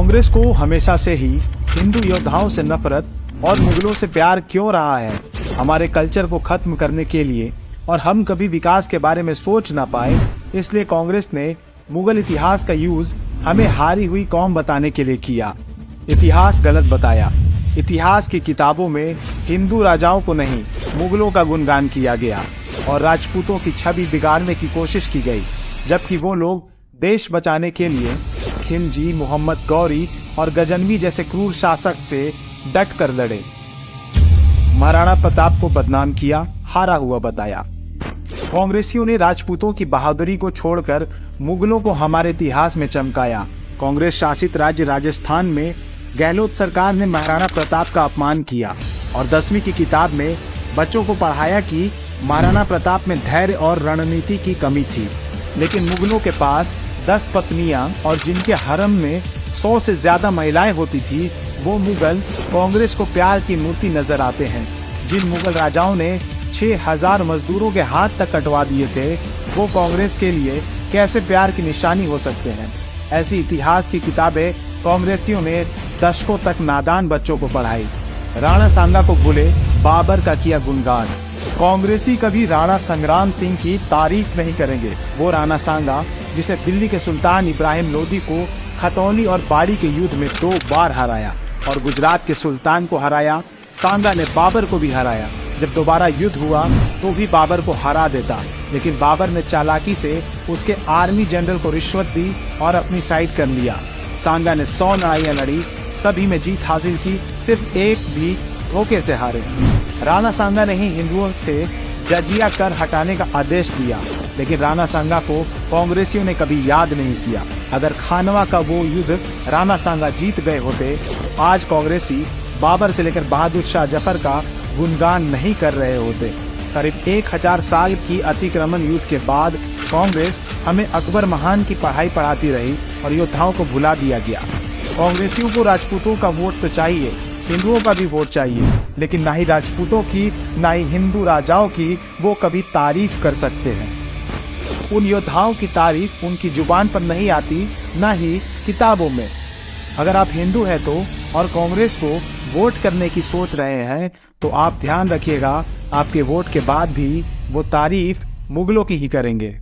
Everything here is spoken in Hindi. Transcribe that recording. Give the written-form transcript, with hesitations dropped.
कांग्रेस को हमेशा से ही हिंदू योद्धाओं से नफरत और मुगलों से प्यार क्यों रहा है? हमारे कल्चर को खत्म करने के लिए और हम कभी विकास के बारे में सोच ना पाए, इसलिए कांग्रेस ने मुगल इतिहास का यूज हमें हारी हुई कौम बताने के लिए किया। इतिहास गलत बताया। इतिहास की किताबों में हिंदू राजाओं को नहीं, मुगलों का गुणगान किया गया और राजपूतों की छवि बिगाड़ने की कोशिश की गई, जबकि वो लोग देश बचाने के लिए खिलजी, मोहम्मद गौरी और गजनवी जैसे क्रूर शासक से डट कर लड़े। महाराणा प्रताप को बदनाम किया, हारा हुआ बताया। कांग्रेसियों ने राजपूतों की बहादुरी को छोड़कर मुगलों को हमारे इतिहास में चमकाया। कांग्रेस शासित राज्य राजस्थान में गहलोत सरकार ने महाराणा प्रताप का अपमान किया और 10वीं की किताब में बच्चों को पढ़ाया कि महाराणा प्रताप में धैर्य और रणनीति की कमी थी। लेकिन मुगलों के पास 10 पत्नियां और जिनके हरम में 100 से ज्यादा महिलाएं होती थी, वो मुगल कांग्रेस को प्यार की मूर्ति नजर आते हैं। जिन मुगल राजाओं ने 6000 मजदूरों के हाथ तक कटवा दिए थे, वो कांग्रेस के लिए कैसे प्यार की निशानी हो सकते हैं? ऐसी इतिहास की किताबें कांग्रेसियों ने दशकों तक नादान बच्चों को पढ़ाई। राणा सांगा को भूले, बाबर का किया गुणगान। कांग्रेसी कभी राणा संग्राम सिंह की तारीफ नहीं करेंगे। वो राणा सांगा जिसने दिल्ली के सुल्तान इब्राहिम लोदी को खतौली और बाड़ी के युद्ध में 2 बार हराया और गुजरात के सुल्तान को हराया। सांगा ने बाबर को भी हराया। जब दोबारा युद्ध हुआ तो भी बाबर को हरा देता, लेकिन बाबर ने चालाकी से उसके आर्मी जनरल को रिश्वत दी और अपनी साइड कर लिया। सांगा ने 100 लड़ाइयां लड़ी, सभी में जीत हासिल की, सिर्फ एक भी धोखे से हारे। राणा सांगा ने ही हिंदुओं से जजिया कर हटाने का आदेश दिया, लेकिन राणा सांगा को कांग्रेसियों ने कभी याद नहीं किया। अगर खानवा का वो युद्ध राणा सांगा जीत गए होते, आज कांग्रेसी बाबर से लेकर बहादुर शाह जफर का गुणगान नहीं कर रहे होते। करीब 1000 साल की अतिक्रमण युद्ध के बाद कांग्रेस हमें अकबर महान की पढ़ाई पढ़ाती रही और योद्धाओं को भुला दिया गया। कांग्रेसियों को राजपूतों का वोट तो चाहिए, हिंदुओं का भी वोट चाहिए, लेकिन ना ही राजपूतों की ना ही हिंदू राजाओं की वो कभी तारीफ कर सकते हैं। उन योद्धाओं की तारीफ उनकी जुबान पर नहीं आती, ना ही किताबों में। अगर आप हिंदू हैं तो और कांग्रेस को वोट करने की सोच रहे हैं, तो आप ध्यान रखिएगा, आपके वोट के बाद भी वो तारीफ मुगलों की ही करेंगे।